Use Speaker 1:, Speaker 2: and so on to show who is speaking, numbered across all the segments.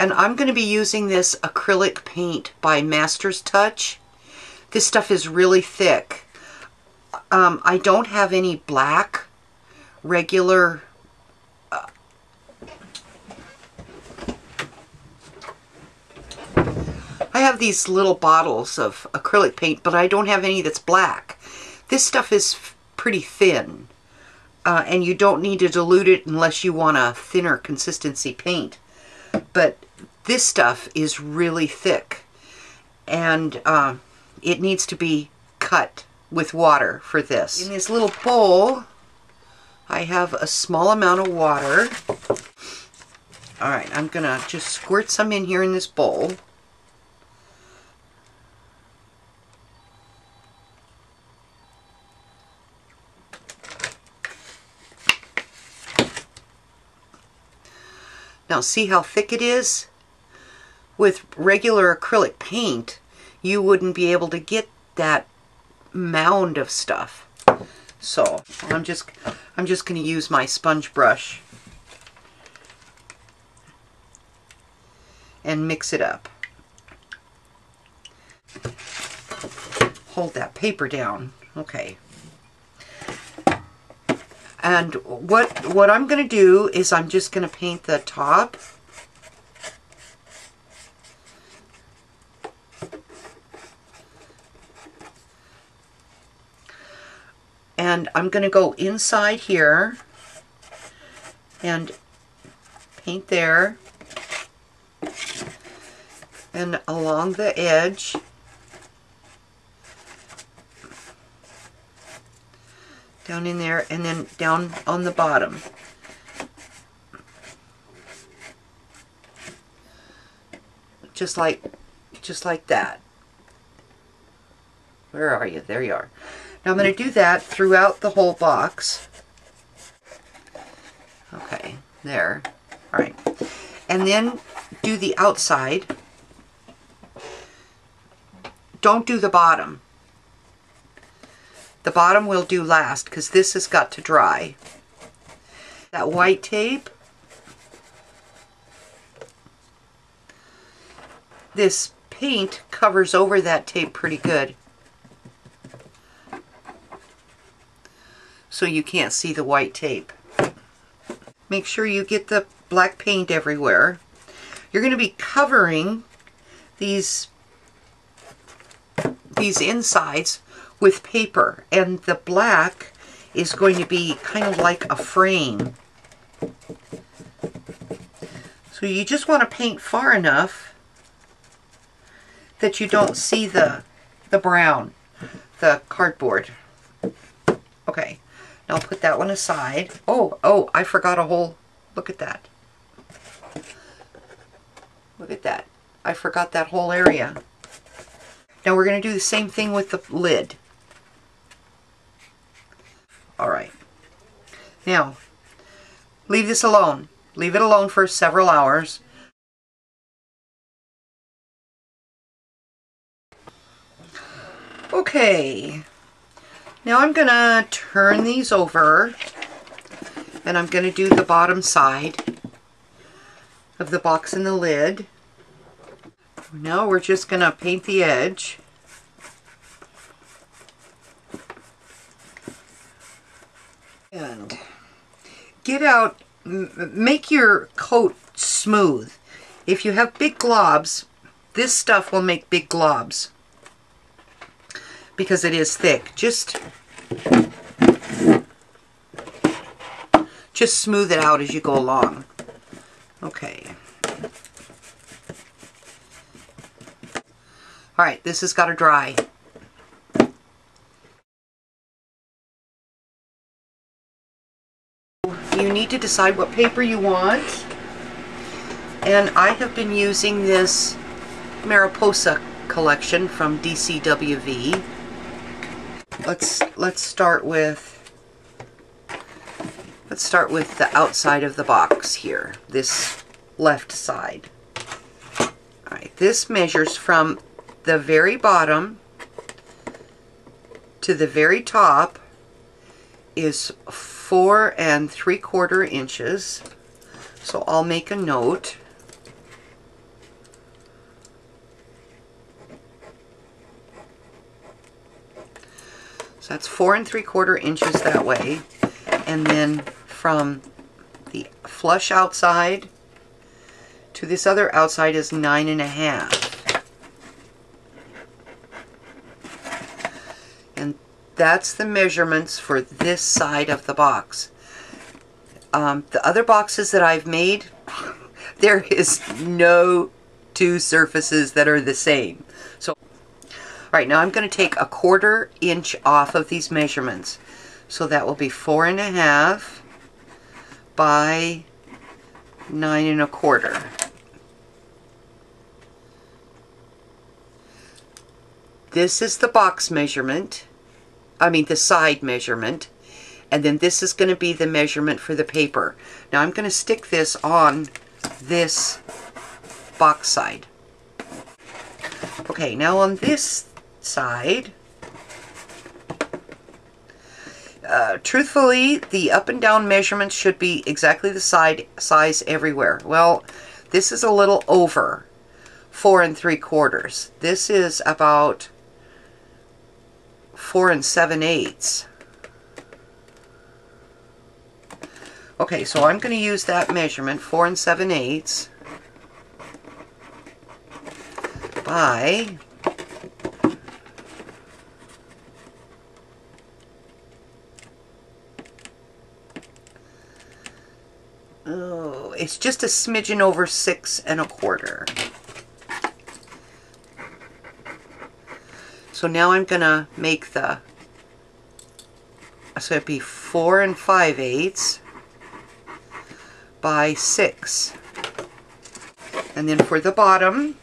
Speaker 1: And I'm going to be using this acrylic paint by Master's Touch. This stuff is really thick. I don't have any black regular I have these little bottles of acrylic paint, but I don't have any that's black. This stuff is pretty thin, and you don't need to dilute it unless you want a thinner consistency paint. But this stuff is really thick, and it needs to be cut with water for this. In this little bowl, I have a small amount of water. All right, I'm gonna just squirt some in here in this bowl. Now see how thick it is? With regular acrylic paint, you wouldn't be able to get that mound of stuff. So I'm just going to use my sponge brush and mix it up. Hold that paper down. Okay. And what I'm going to do is I'm just going to paint the top. And I'm going to go inside here and paint there. And along the edge. Down in there, and then down on the bottom. Just like that. Where are you? There you are. Now I'm going to do that throughout the whole box. Okay, there. All right. And then do the outside. Don't do the bottom. The bottom we'll do last because this has got to dry. That white tape, this paint covers over that tape pretty good. So you can't see the white tape. Make sure you get the black paint everywhere. You're going to be covering these insides with paper, and the black is going to be kind of like a frame. So you just want to paint far enough that you don't see the brown, the cardboard. Okay, now I'll put that one aside. Oh, I forgot a whole, look at that. Look at that. I forgot that whole area. Now we're going to do the same thing with the lid. Alright. Now, leave this alone. Leave it alone for several hours. Okay. Now I'm going to turn these over, and I'm going to do the bottom side of the box and the lid. Now we're just going to paint the edge. And get out, make your coat smooth. If you have big globs, this stuff will make big globs because it is thick. Just smooth it out as you go along. Okay. Alright, this has got to dry. You need to decide what paper you want, and I have been using this Mariposa collection from DCWV. Let's start with the outside of the box here, this left side. Alright, this measures from the very bottom to the very top is 4 3/4 inches. So I'll make a note. So that's 4 3/4 inches that way. And then from the flush outside to this other outside is 9 1/2. And that's the measurements for this side of the box. The other boxes that I've made, there is no two surfaces that are the same. So, all right, now I'm going to take 1/4 inch off of these measurements. So that will be 4 1/2 by 9 1/4. This is the box measurement. I mean the side measurement. And then this is going to be the measurement for the paper. Now I'm going to stick this on this box side. Okay, now on this side, truthfully, the up and down measurements should be exactly the size everywhere. Well, this is a little over 4 3/4. This is about 4 7/8. Okay, so I'm going to use that measurement, 4 7/8 by it's just a smidgen over 6 1/4. So now I'm going to make so it'd be 4 5/8 by 6. And then for the bottom,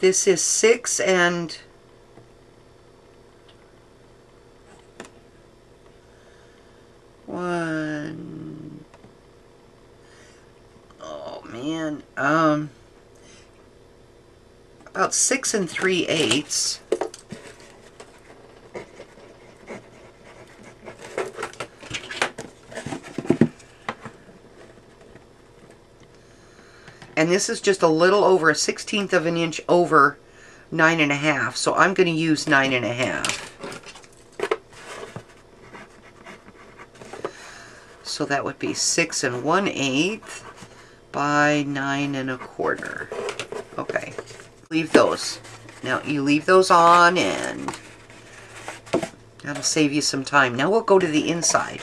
Speaker 1: this is 6 and one. Oh man, about 6 3/8. And this is just a little over 1/16 of an inch over 9 1/2. So I'm going to use 9 1/2. So that would be 6 1/8 by 9 1/4. Okay, leave those. Now you leave those on, and that'll save you some time. Now we'll go to the inside.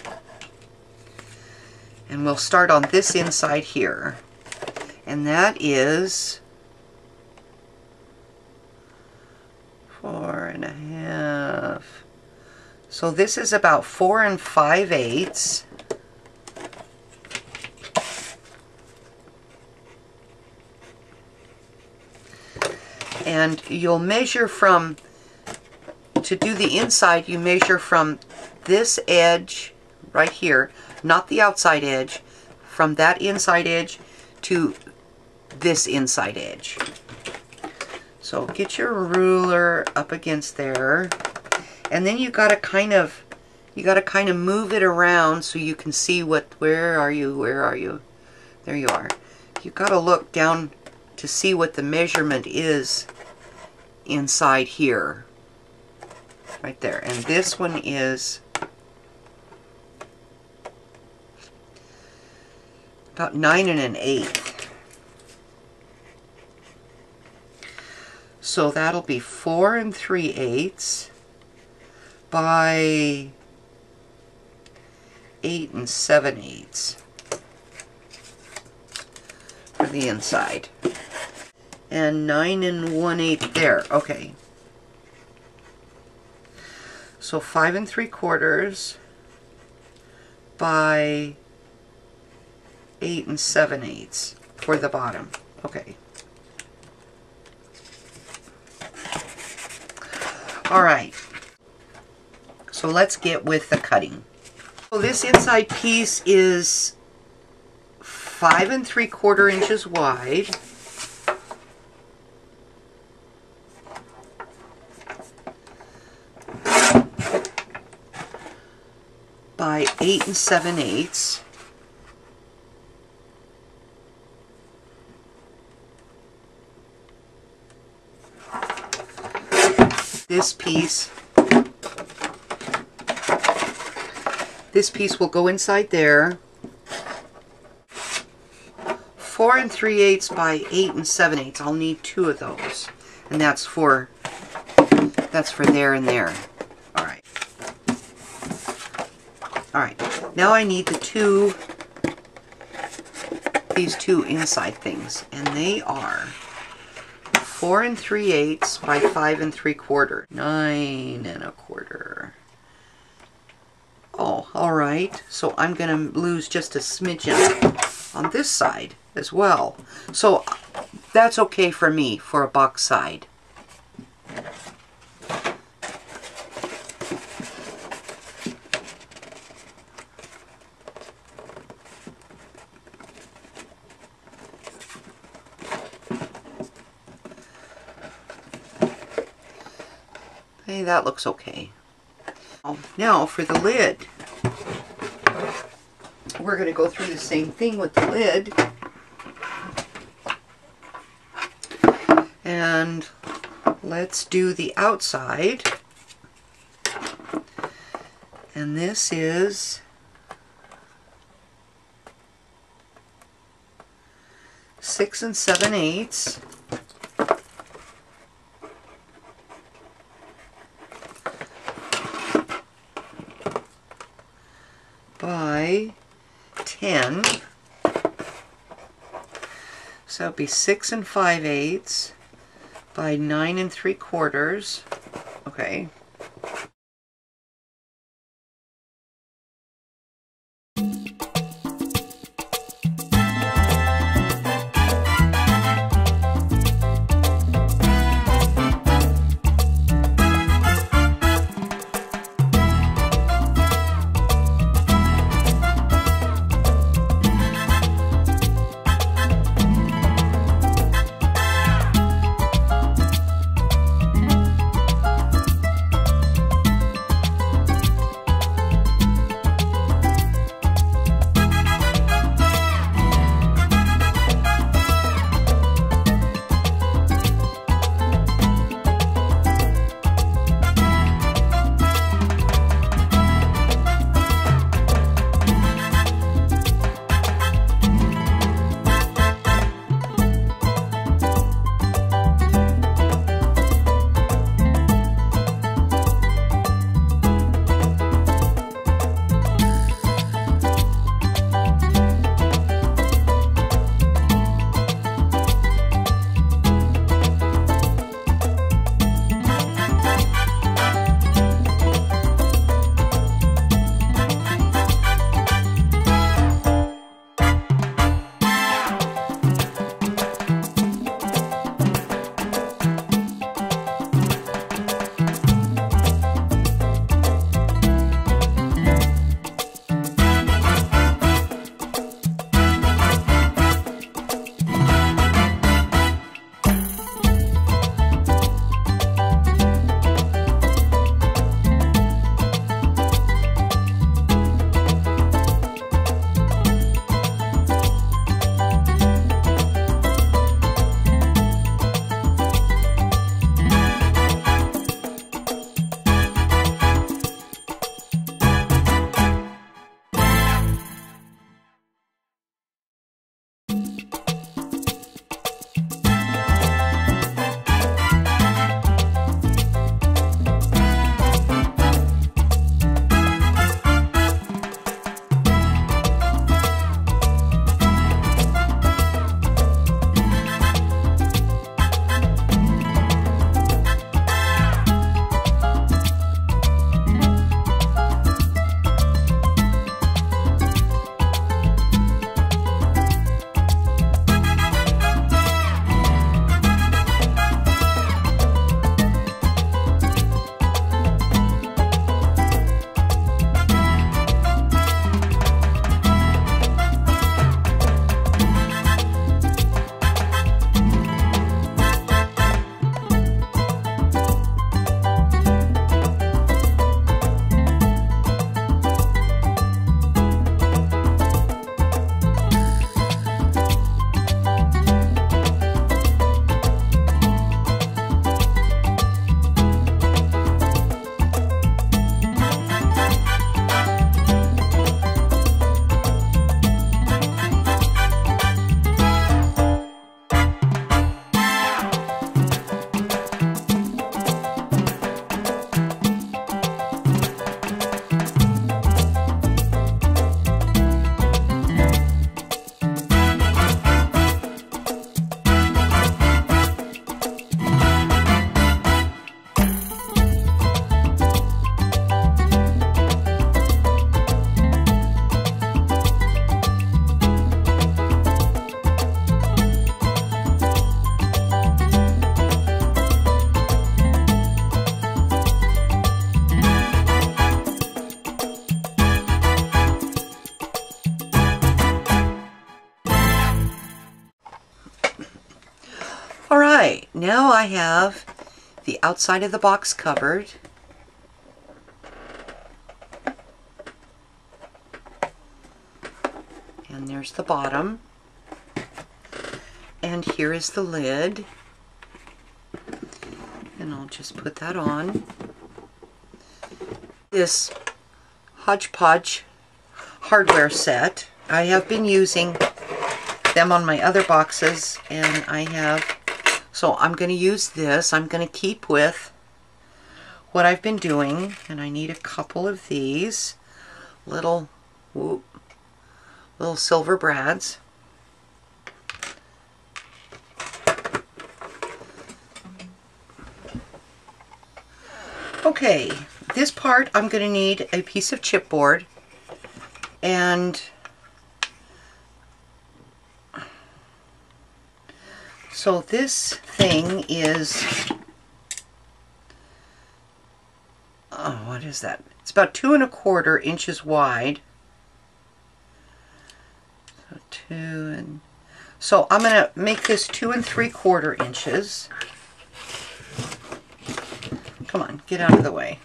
Speaker 1: And we'll start on this inside here. And that is 4 1/2. So this is about 4 5/8. And you'll measure from, to do the inside, you measure from this edge right here, not the outside edge, from that inside edge to this inside edge. So get your ruler up against there, and then you gotta kind of move it around so you can see where are you? There you are. You gotta look down to see what the measurement is inside here. Right there. And this one is about 9 1/8. So that'll be 4 3/8 by 8 7/8 for the inside. And 9 1/8 there. Okay. So 5 3/4 by 8 7/8 for the bottom. Okay. All right. So let's get with the cutting. So this inside piece is 5 3/4 inches wide. By 8 7/8. This piece will go inside there. 4 3/8 by 8 7/8. I'll need 2 of those. And that's for there and there. All right. All right. Now I need these two inside things, and they are 4 3/8 by 5 3/4. 9 1/4. Oh, all right. So I'm going to lose just a smidgen on this side as well. So that's okay for me for a box side. Hey, that looks okay. Now for the lid, we're going to go through the same thing with the lid. And let's do the outside. And this is 6 7/8. By 10, so it'd be 6 5/8 by 9 3/4. Okay. now I have the outside of the box covered. And there's the bottom. And here is the lid. And I'll just put that on. This hodgepodge hardware set, I have been using them on my other boxes, and so I'm going to use this. I'm going to keep with what I've been doing, and I need a couple of these little silver brads. Okay, this part I'm going to need a piece of chipboard, and so this thing is, what is that? It's about 2 1/4 inches wide. So I'm going to make this 2 3/4 inches. Come on, get out of the way.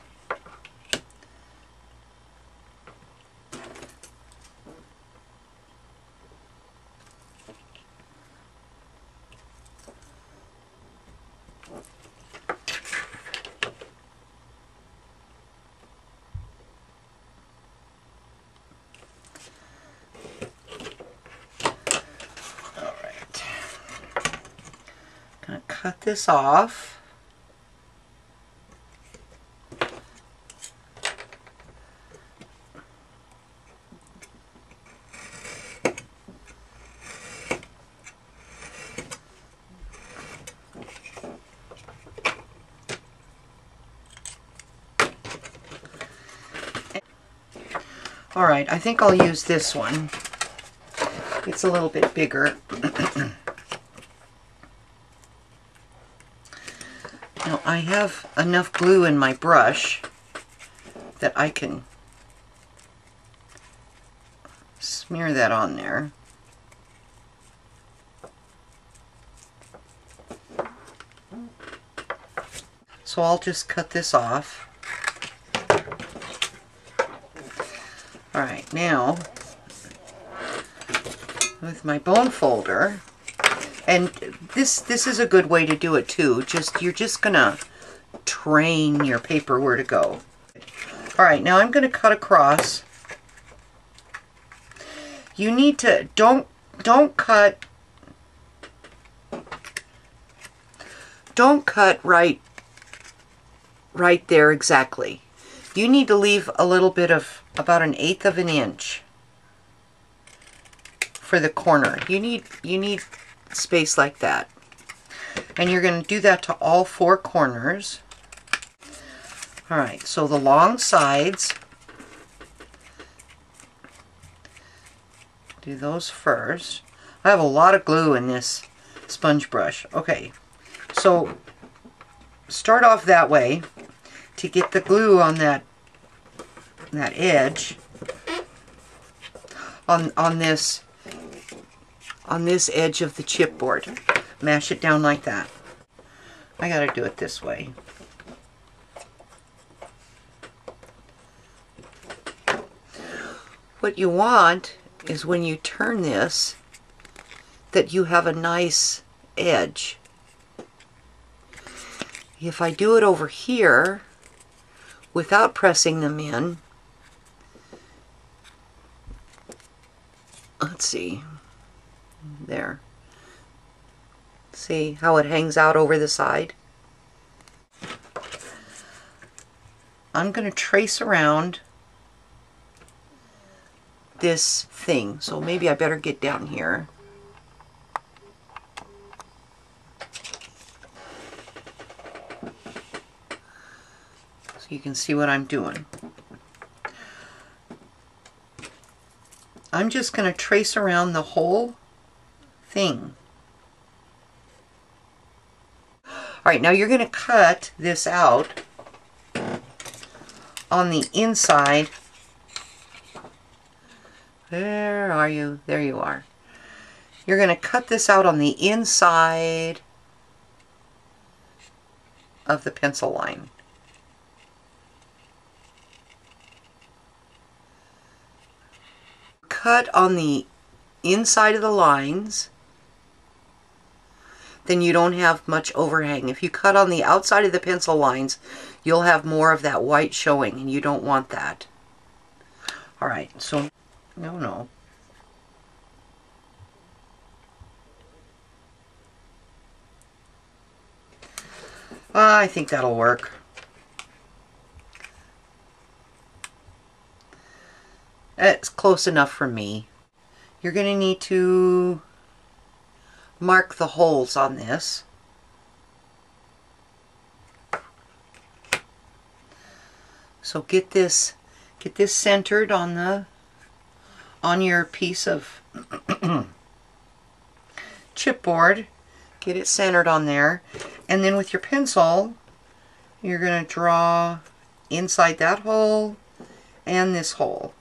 Speaker 1: All right. Gonna cut this off. All right, I think I'll use this one. It's a little bit bigger. Now I have enough glue in my brush that I can smear that on there. So I'll just cut this off. All right, now with my bone folder, and this is a good way to do it too. You're just gonna train your paper where to go. All right, now I'm gonna cut across. You need to don't cut right there exactly. You need to leave a little bit of about 1/8 of an inch for the corner. You need space like that. And you're going to do that to all 4 corners. All right, so the long sides, do those first. I have a lot of glue in this sponge brush. Okay, so start off that way to get the glue on that edge on this edge of the chipboard. Mash it down like that. I gotta do it this way. What you want is when you turn this, that you have a nice edge. If I do it over here without pressing them in, let's see, there. See how it hangs out over the side? I'm going to trace around this thing. So maybe I better get down here. So you can see what I'm doing. I'm just going to trace around the whole thing. All right, now you're going to cut this out on the inside. Where are you? There you are. You're going to cut this out on the inside of the pencil line. Cut on the inside of the lines, then you don't have much overhang. If you cut on the outside of the pencil lines, you'll have more of that white showing, and you don't want that. Alright, so, no. I think that'll work. It's close enough for me. You're going to need to mark the holes on this. So get this centered on your piece of chipboard. Get it centered on there, and then with your pencil you're going to draw inside that hole and this hole,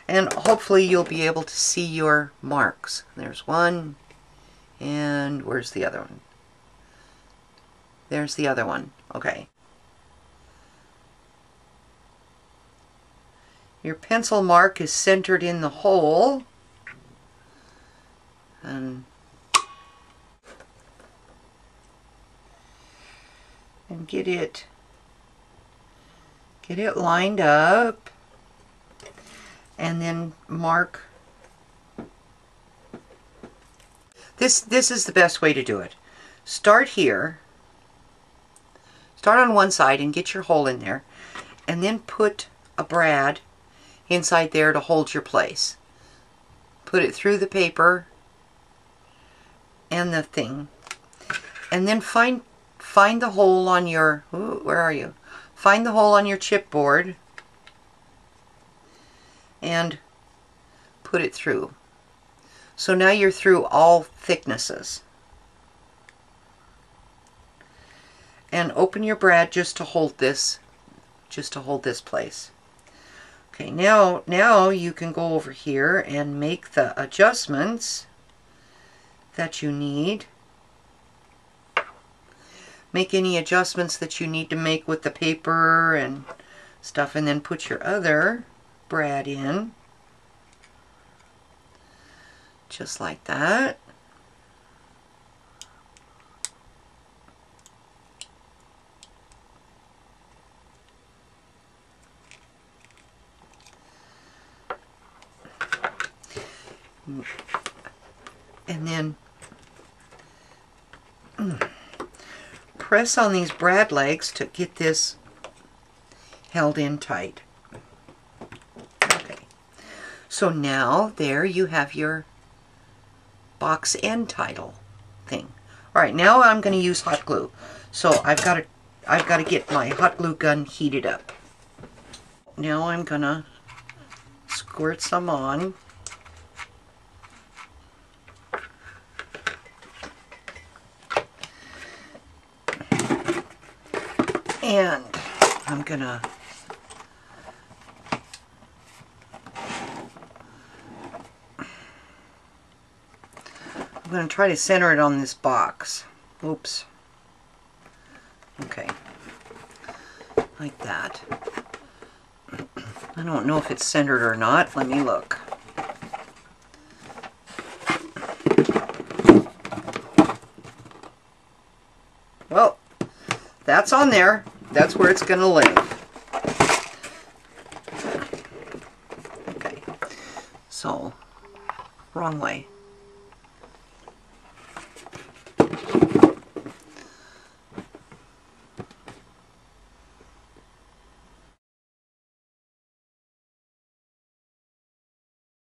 Speaker 1: and hopefully you'll be able to see your marks. There's one, and where's the other one? There's the other one. Okay. Your pencil mark is centered in the hole, and get it lined up, and then mark. This is the best way to do it. Start here. Start on one side and get your hole in there, and then put a brad inside there to hold your place. Put it through the paper and the thing, and then find the hole on your, where are you? Find the hole on your chipboard and put it through. So now you're through all thicknesses. And open your brad just to hold this place. Okay, now you can go over here and make the adjustments that you need. Make any adjustments that you need to make with the paper and stuff, and then put your other brad in. Just like that. And then press on these brad legs to get this held in tight. Okay, so now there you have your box end title thing. All right, now I'm going to use hot glue. So I've got to get my hot glue gun heated up. Now I'm going to squirt some on. And I'm going to try to center it on this box. Oops. Okay. Like that. I don't know if it's centered or not. Let me look. Well, that's on there. That's where it's going to live. Okay. So, wrong way.